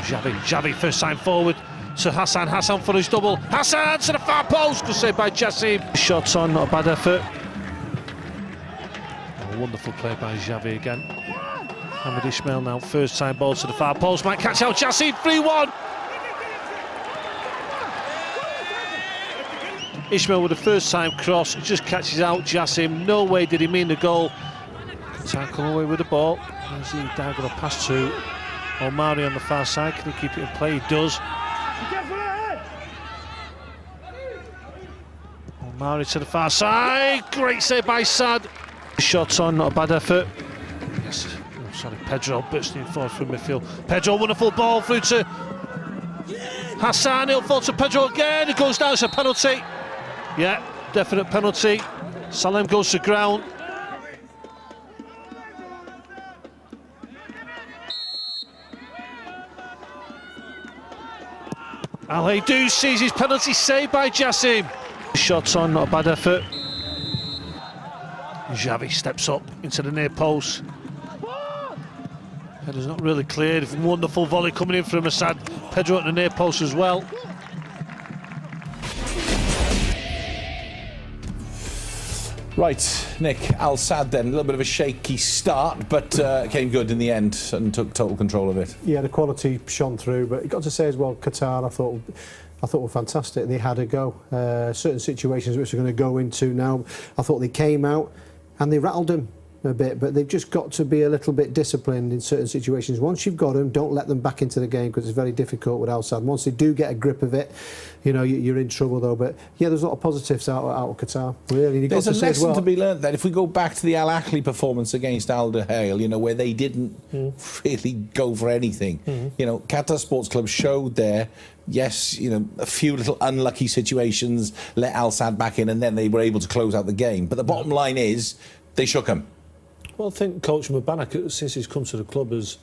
Speaker 5: Xavi first time forward to Hassan. Hassan for his double. Hassan to the far post. Good save by Jassim.
Speaker 2: Shots on, not a bad effort.
Speaker 5: Oh, wonderful play by Xavi again. Hamid Ismail now, first time ball to the far post. Might catch out Jassim. 3-1. Ismail with the first time cross, just catches out Jassim. No way did he mean the goal. Qatar come away with the ball. There's the diagonal pass to Omari on the far side. Can he keep it in play? He does. Omari to the far side. Great save by Sadd.
Speaker 2: Shots on, not a bad effort.
Speaker 5: Yes. Oh, sorry, Pedro bursting forward from midfield. Pedro, wonderful ball through to Hassan. He'll fall to Pedro again. It goes down. It's a penalty. Yeah, definite penalty. Salem goes to ground. Al Haydous sees his penalty saved by Jassim.
Speaker 2: Shots on, not a bad effort.
Speaker 5: Xavi steps up into the near post. Header's not really cleared. Wonderful volley coming in from Assad. Pedro at the near post as well.
Speaker 1: Right, Nick, Al Sadd then, a little bit of a shaky start, but came good in the end and took total control of it.
Speaker 3: Yeah, the quality shone through, but you've got to say as well, Qatar, I thought were fantastic. They had a go. Certain situations which we're going to go into now, I thought they came out and they rattled them a bit, but they've just got to be a little bit disciplined in certain situations. Once you've got them, don't let them back into the game because it's very difficult with Al Sadd. Once they do get a grip of it, you know, you're in trouble though. But yeah, there's a lot of positives out of Qatar. Really,
Speaker 1: there's a lesson to be learned there. If we go back to the Al Ahly performance against Al Duhail, you know, where they didn't really go for anything. You know, Qatar Sports Club showed there. Yes, you know, a few little unlucky situations let Al Sadd back in, and then they were able to close out the game. But the bottom line is, they shook him.
Speaker 2: Well, I think Coach Mubarak, since he's come to the club, has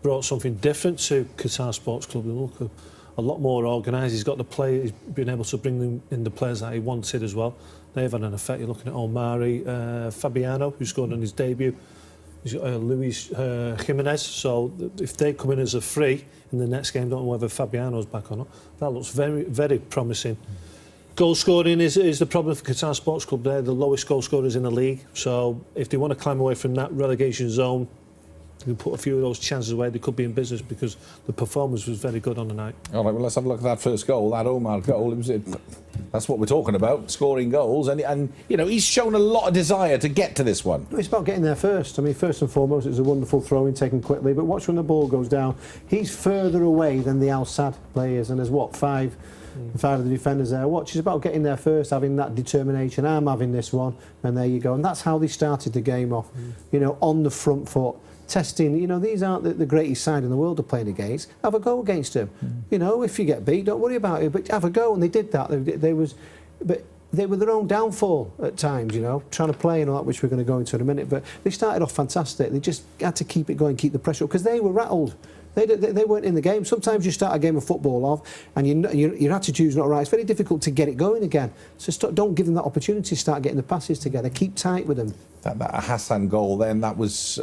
Speaker 2: brought something different to Qatar Sports Club. They look a lot more organised. He's got the play. He's been able to bring them in the players that he wanted as well. They've had an effect. You're looking at Omari, Fabiano, who scored on his debut. He's got Luis Jimenez. So if they come in as a free in the next game, don't know whether Fabiano's back or not. That looks very, very promising. Goal scoring is the problem for Qatar Sports Club. They're the lowest goal scorers in the league. So if they want to climb away from that relegation zone, they can put a few of those chances away. They could be in business because the performance was very good on the night.
Speaker 1: All right, well, let's have a look at that first goal, that Omar goal. That's what we're talking about, scoring goals. And you know, he's shown a lot of desire to get to this one.
Speaker 3: It's about getting there first. I mean, first and foremost, it's a wonderful throw-in taken quickly. But watch when the ball goes down. He's further away than the Al Sadd players. And there's, what, five of the defenders there. Watch, it's about getting there first, having that determination. I'm having this one, and there you go. And that's how they started the game off, you know, on the front foot, testing. You know, these aren't the greatest side in the world to play against. Have a go against them. You know, if you get beat, don't worry about it, but have a go. And they did that. But they were their own downfall at times, you know, trying to play and all that, which we're going to go into in a minute. But they started off fantastic. They just had to keep it going, keep the pressure up, because they were rattled. They weren't in the game. Sometimes you start a game of football off and your attitude's not right. It's very difficult to get it going again. So don't give them that opportunity to start getting the passes together. Keep tight with them.
Speaker 1: That Hassan goal then, that was,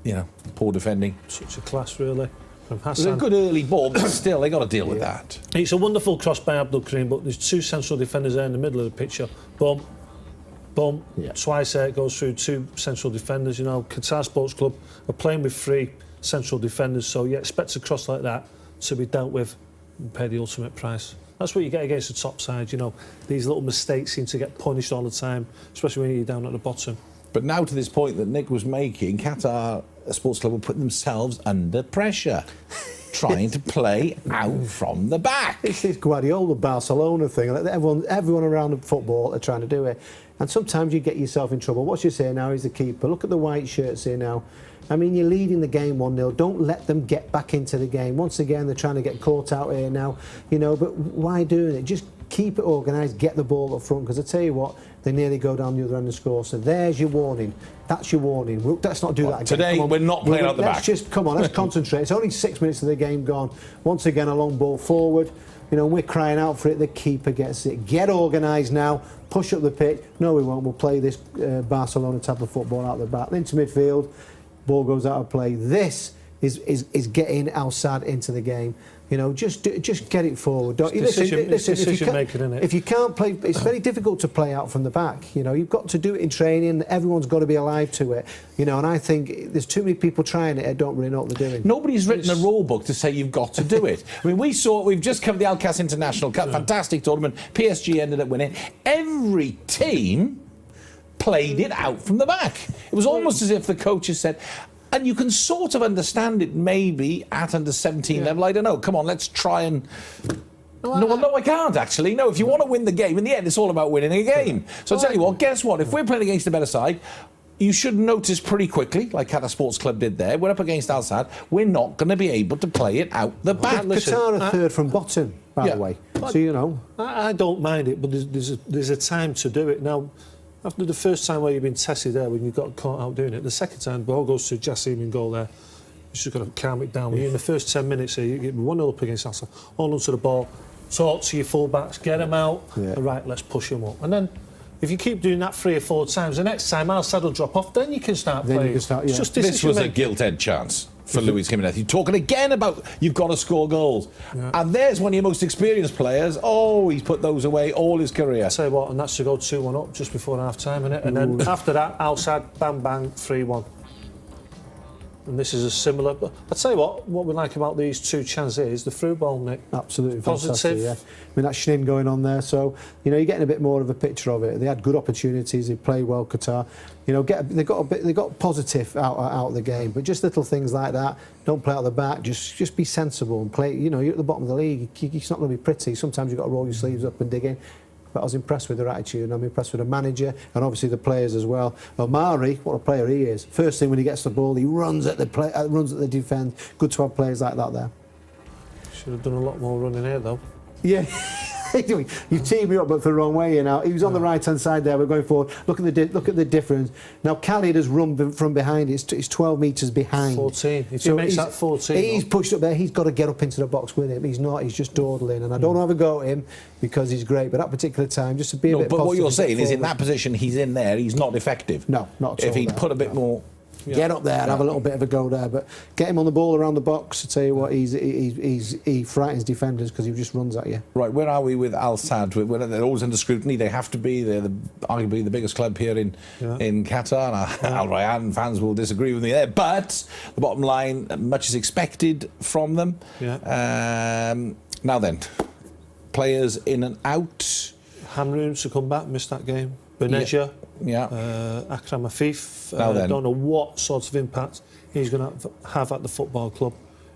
Speaker 1: you know, poor defending.
Speaker 2: Such a class, really. from
Speaker 1: It was a
Speaker 2: Hassan.
Speaker 1: good early ball, but still, they got to deal with that.
Speaker 2: It's a wonderful cross by Abdul Karim, but there's two central defenders there in the middle of the picture. Boom, boom. Twice there it goes through two central defenders. You know, Qatar Sports Club are playing with three central defenders, so you expect a cross like that to be dealt with and pay the ultimate price. That's what you get against the top side. You know, these little mistakes seem to get punished all the time, especially when you're down at the bottom.
Speaker 1: But now to this point that Nick was making, Qatar Sports Club were putting themselves under pressure, trying to play out from the back.
Speaker 3: It's this Guardiola Barcelona thing. Everyone around football are trying to do it. And sometimes you get yourself in trouble. What you say now is the keeper. Look at the white shirts here now. I mean, you're leading the game 1-0. Don't let them get back into the game. Once again, they're trying to get caught out here now. You know, but why doing it? Just keep it organised, get the ball up front. Because I tell you what, they nearly go down the other end and score. So there's your warning. That's your warning. Let's not do that again.
Speaker 1: Today, we're not playing out the back.
Speaker 3: Come on, let's concentrate. It's only 6 minutes of the game gone. Once again, a long ball forward. You know, we're crying out for it. The keeper gets it. Get organised now. Push up the pitch. No, we won't. We'll play this Barcelona type of football out the back. Into midfield. Ball goes out of play. This is getting Al Sadd into the game. You know, just get it forward. Don't listen, if you can't play, it's very difficult to play out from the back. You know, you've got to do it in training. Everyone's got to be alive to it. You know, and I think there's too many people trying it that don't really know what they're doing.
Speaker 1: Nobody's written a rule book to say you've got to do it. I mean, we've just covered the Alcas International Cup, fantastic tournament. PSG ended up winning. Every team played it out from the back. It was almost as if the coaches said, and you can sort of understand it maybe at under 17 level. I don't know. Come on, let's try and... No, I can't actually. No, if you want to win the game, in the end, it's all about winning a game. So I'll tell you what, guess what? If we're playing against a better side, you should notice pretty quickly, like Qatar Sports Club did there, we're up against Al Sadd, we're not going to be able to play it out the back.
Speaker 3: Qatar are third from bottom, by the way. So, you know.
Speaker 2: I don't mind it, but there's a time to do it. Now, after the first time where you've been tested there, when you got caught out doing it, the second time the ball goes to Jassim in goal there, you just got to calm it down. When you're in the first 10 minutes here, you get 1-0 up against Al Sadd, hold on to the ball, talk to your full-backs, get them out, right, let's push them up. And then, if you keep doing that 3 or 4 times, the next time Al Sadd will drop off, then you can start playing. It's just
Speaker 1: this was a gilt-edged chance for Luis Jimenez. You're talking again about you've got to score goals. And there's one of your most experienced players. Oh, he's put those away all his career.
Speaker 2: I'll tell you what, and that's to go 2-1 up just before half-time, innit? And then after that, Al Sadd, bang, bang, 3-1. And this is a similar... But I'll tell you what we like about these two chances is the through ball, Nick.
Speaker 3: Absolutely
Speaker 2: positive.
Speaker 3: Fantastic, yeah. I mean, that Shin going on there, so, you know, you're getting a bit more of a picture of it. They had good opportunities, they played well, Qatar. You know, they got positive out of the game, but just little things like that. Don't play out the back, just be sensible and play. You know, you're at the bottom of the league, it's not going to be pretty. Sometimes you've got to roll your sleeves up and dig in. But I was impressed with their attitude, and I'm impressed with the manager and obviously the players as well. Omari, what a player he is. First thing when he gets the ball, he runs at the defence. Good to have players like that there.
Speaker 2: Should have done a lot more running here, though.
Speaker 3: Yeah. You've teed me up, but the wrong way. You know, he was on the right-hand side there. We're going forward. Look at the difference. Now Khalid has run from behind. It's 12 metres behind.
Speaker 2: 14. If he makes that 14,
Speaker 3: he's pushed up there. He's got to get up into the box with him. He's not. He's just dawdling. And I don't have a go at him because he's great. But at that particular time, just to be a bit.
Speaker 1: But what you're saying is, in that position, he's in there. He's not effective.
Speaker 3: No, not at all.
Speaker 1: If he'd put a bit more.
Speaker 3: Get up there and have a little bit of a go there, but get him on the ball around the box. I tell you what, he frightens defenders because he just runs at you.
Speaker 1: Right, where are we with Al Sadd? They're always under scrutiny. They have to be. They're arguably the biggest club here in Qatar. Al Rayyan fans will disagree with me there, but the bottom line, much is expected from them. Now then, players in and out.
Speaker 2: Hamroon to come back, missed that game. Beneja. Akram Afif. I don't know what sort of impact he's going to have at the football club.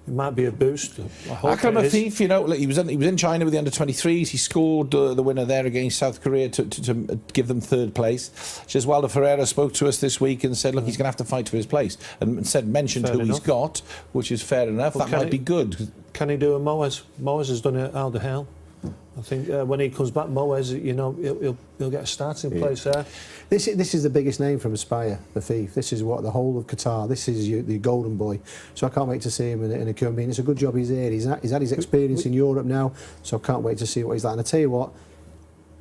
Speaker 2: It might be a boost.
Speaker 1: Akram Afif, you know, he was in China with the under-23s. He scored the winner there against South Korea to give them third place. Giswaldo Ferreira spoke to us this week and said, look, he's going to have to fight for his place, and mentioned who he's got, which is fair enough. Well, that might be good.
Speaker 2: Can he do a Moez? Moez has done it out the hell. I think when he comes back, Moez, you know, he'll get a starting place there.
Speaker 3: This is the biggest name from Aspire, the thief. This is what the whole of Qatar. This is the golden boy. So I can't wait to see him in a Cumbin. It's a good job he's here. He's had his experience in Europe now, so I can't wait to see what he's like. And I tell you what,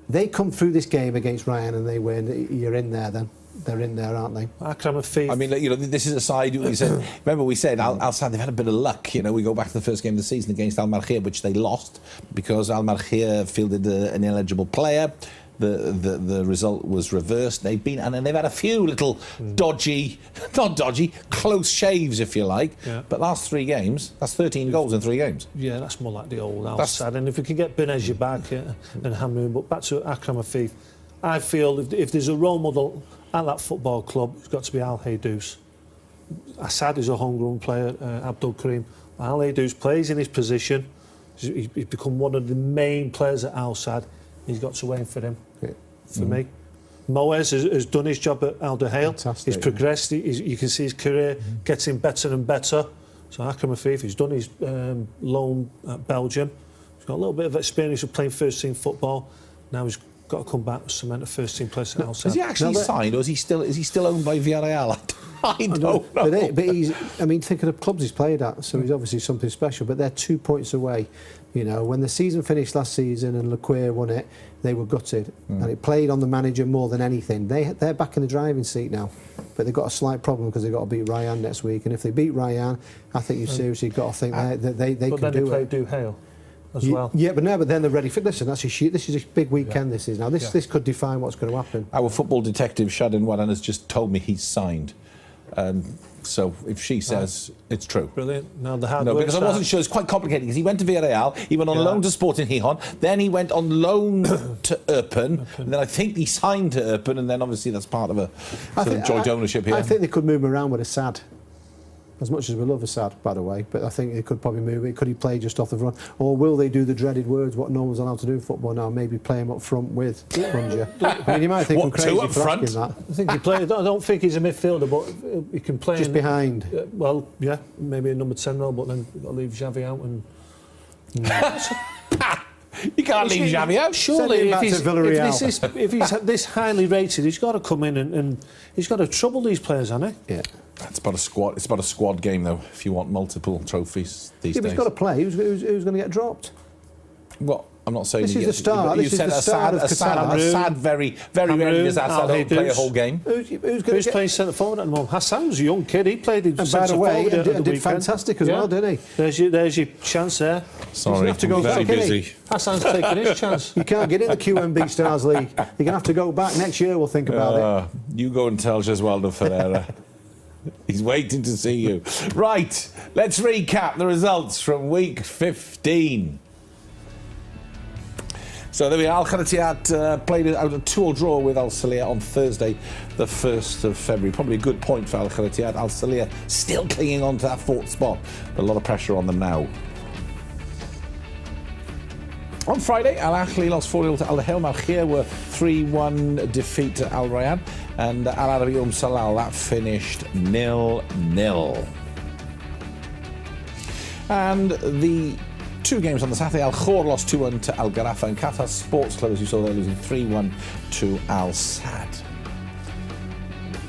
Speaker 3: they come through this game against Ryan and they win. You're in there then. they're in there, aren't they?
Speaker 2: Akram Afif.
Speaker 1: I mean, you know, this is a side. We said, remember, we said Al Sadd, they've had a bit of luck. You know, we go back to the first game of the season against Al Markhir, which they lost because Al Markhir fielded an ineligible player. The result was reversed. They've had a few little not dodgy, close shaves, if you like.
Speaker 2: Yeah.
Speaker 1: But last 3 games, that's 13 goals in 3 games.
Speaker 2: Yeah, that's more like the old Al Sadd. And if we can get Benazir back and Hamroun, but back to Akram Afif, I feel if there's a role model at that football club, it's got to be Al Haydous. Assad is a homegrown player, Abdul Karim. Al Haydous plays in his position. He's become one of the main players at Al Sadd. He's got to aim for him, for me. Moez has done his job at Al Duhail. He's progressed. You can see his career getting better and better. So Akram Afif, he's done his loan at Belgium. He's got a little bit of experience of playing first-team football. Now he's got to come back and cement a first-team place at Al Sadd.
Speaker 1: Is he actually signed, or is he still owned by Villarreal? I don't know.
Speaker 3: But think of the clubs he's played at, so he's obviously something special, but they're 2 points away. You know, when the season finished last season and Lequer won it, they were gutted. And it played on the manager more than anything. They're back in the driving seat now, but they've got a slight problem because they've got to beat Ryan next week. And if they beat Ryan, I think you've seriously got to think that they can do it.
Speaker 2: But then they play Duhail as well.
Speaker 3: Yeah, but then they're ready for... Listen, this is a big weekend, this is now. This could define what's going to happen.
Speaker 1: Our football detective, Shadin Waran, has just told me he's signed. So if she says it's true.
Speaker 2: Brilliant. Now the hard
Speaker 1: No,
Speaker 2: work
Speaker 1: because I wasn't sure. It's quite complicated because he went to Villarreal, he went on loan to Sporting Gijón, then he went on loan to Eupen, and then I think he signed to Eupen, and then obviously that's part of a sort of joint ownership here.
Speaker 3: I think they could move him around with Assad. As much as we love Assad, by the way, but I think they could probably move it. Could he play just off the front? Or will they do the dreaded words, what no one's allowed to do in football now, maybe play him up front with Runja? I mean, you might think I'm crazy for asking that.
Speaker 2: I think he played. I don't think he's a midfielder, but he can play
Speaker 3: just behind.
Speaker 2: Well, yeah, maybe a number 10 role, but then you've got to leave Xavi out and.
Speaker 1: You can't leave Xavi out.
Speaker 2: Surely, if he's this highly rated, he's got to come in and he's got to trouble these players, hasn't he?
Speaker 3: Yeah.
Speaker 1: It's about a squad. It's about a squad game, though. If you want multiple trophies these days.
Speaker 3: But he's got to play. Who's going to get dropped?
Speaker 1: Well, I'm not saying
Speaker 3: this is the start.
Speaker 1: You said Assad very rarely does Assad play a whole game.
Speaker 2: Who's playing centre forward at the moment? Hassan's a young kid. He played in
Speaker 3: centre forward and did fantastic as well, didn't he?
Speaker 2: There's your chance there.
Speaker 1: Sorry, I'm very busy.
Speaker 2: Hassan's taking his chance.
Speaker 3: You can't get in the QMB Stars League. You're going to have to go back next year. We'll think about it.
Speaker 1: You go and tell Jesualdo Ferreira. He's waiting to see you. Right, let's recap the results from week 15. So there we are. Al Kharatiat played out a 2-2 draw with Al Salia on Thursday, the 1st of February. Probably a good point for Al Kharatiat. Al Salia still clinging on to that 4th spot. But a lot of pressure on them now. On Friday, Al Ahly lost 4-0 to Al Duhail. Markhir were 3-1 defeat to Al Rayyan. And Al Arabi Salal, that finished 0-0. And the 2 games on the Saturday, Al Khor lost 2-1 to Al Garafa, and Qatar Sports Club, as you saw there, losing 3-1 to Al Sadd.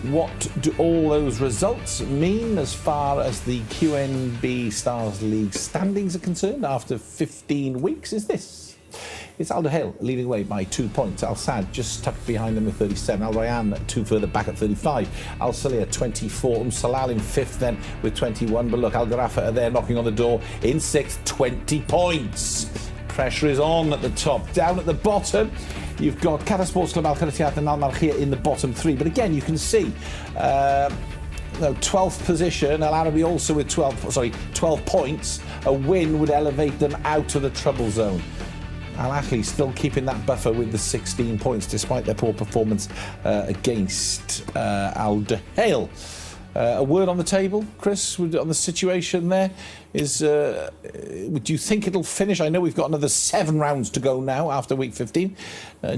Speaker 1: What do all those results mean as far as the QNB Stars League standings are concerned after 15 weeks? Is this? It's Al Duhail leading away by 2 points. Al Sadd just tucked behind them with 37. Al Rayyan 2 further back at 35. Al Salia 24. Salal in 5th then with 21. But look, Al Garafa are there knocking on the door in 6th, 20 points. Pressure is on at the top. Down at the bottom, you've got Qatar Sports Club, Al Kharatiat and Al Markhir in the bottom 3. But again, you can see 12th position, Al Arabi also with 12 points. A win would elevate them out of the trouble zone. Al Ahly still keeping that buffer with the 16 points despite their poor performance against Al Duhail. A word on the table, Chris, on the situation there is, do you think it'll finish? I know we've got another 7 rounds to go now after week 15.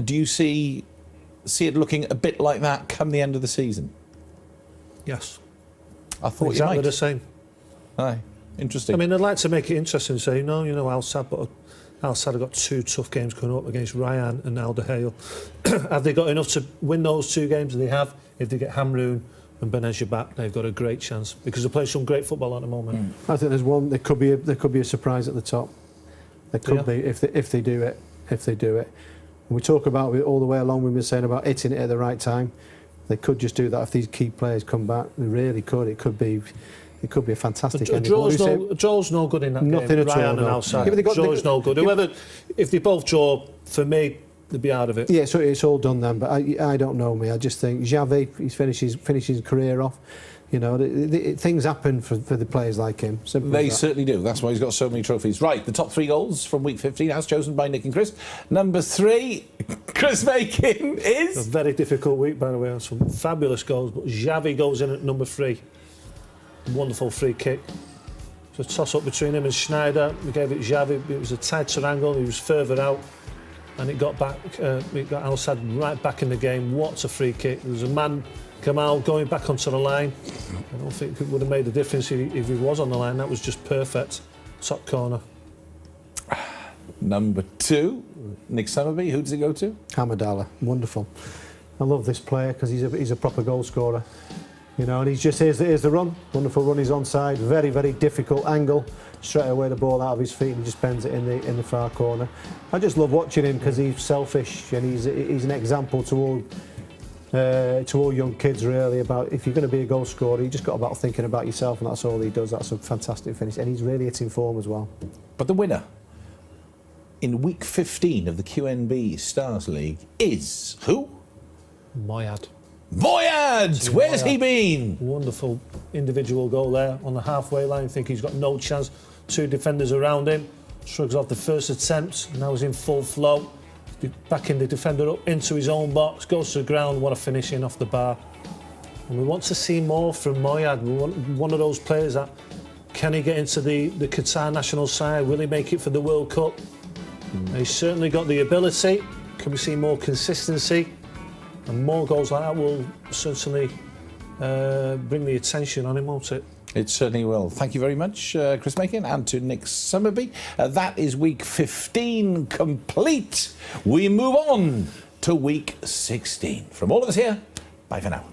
Speaker 1: Do you see it looking a bit like that come the end of the season?
Speaker 2: Yes.
Speaker 1: I thought
Speaker 2: exactly
Speaker 1: you might.
Speaker 2: The same.
Speaker 1: Aye, interesting.
Speaker 2: I mean, I'd like to make it interesting and say, no, Al Sadd, but Al Sadd have got 2 tough games coming up against Rayyan and Al Duhail. Have they got enough to win those 2 games? They have. If they get Hamroun and Benazir back, they've got a great chance because they play some great football at the moment.
Speaker 3: I think there's one. There could be a surprise at the top. There could be if they do it. And we talk about it all the way along. We've been saying about hitting it at the right time. They could just do that if these key players come back. They really could. It could be a fantastic
Speaker 2: A
Speaker 3: ending.
Speaker 2: draw's no good in that
Speaker 3: Nothing
Speaker 2: game.
Speaker 3: at all,
Speaker 2: Ryan and
Speaker 3: no.
Speaker 2: outside.
Speaker 3: Yeah, but
Speaker 2: Draw's no good. Whoever, if they both draw, for me, they'd be out of it.
Speaker 3: Yeah, so it's all done then. But I don't know me. I just think Xavi, he's finished his career off. You know, things happen for the players like him. Simple
Speaker 1: They
Speaker 3: as that.
Speaker 1: certainly do. That's why he's got so many trophies. Right, the top 3 goals from week 15, as chosen by Nick and Chris. Number 3, Chris Makin
Speaker 2: A
Speaker 1: is...
Speaker 2: very difficult week, by the way, on some fabulous goals, but Xavi goes in at number 3. Wonderful free kick. It was a toss-up between him and Schneider. We gave it Xavi. It was a tighter angle. He was further out, and it got back. It got Al-Sadd right back in the game. What a free kick! There was a man, Kamal, going back onto the line. I don't think it would have made a difference if he was on the line. That was just perfect. Top corner.
Speaker 1: Number 2, Nick Summerby. Who does it go to?
Speaker 3: Hamadallah, wonderful. I love this player because he's a proper goal scorer. You know, and here's the run. Wonderful run. He's onside. Very, very difficult angle. Straight away the ball out of his feet and he just bends it in the far corner. I just love watching him because he's selfish and he's an example to all young kids really about if you're going to be a goal scorer, you just got about thinking about yourself, and that's all he does. That's a fantastic finish, and he's really hitting form as well.
Speaker 1: But the winner in week 15 of the QNB Stars League is who?
Speaker 2: Moyad.
Speaker 1: Moyad! Where's he been?
Speaker 2: Wonderful individual goal there on the halfway line. I think he's got no chance. 2 defenders around him. Shrugs off the first attempt. Now he's in full flow. Backing the defender up into his own box. Goes to the ground. What a finishing off the bar. And we want to see more from Moyad. We want one of those players that can he get into the Qatar national side? Will he make it for the World Cup? He's certainly got the ability. Can we see more consistency? And more goals like that will certainly bring the attention on him, won't it?
Speaker 1: It certainly will. Thank you very much, Chris Makin, and to Nick Summerby. That is week 15 complete. We move on to week 16. From all of us here, bye for now.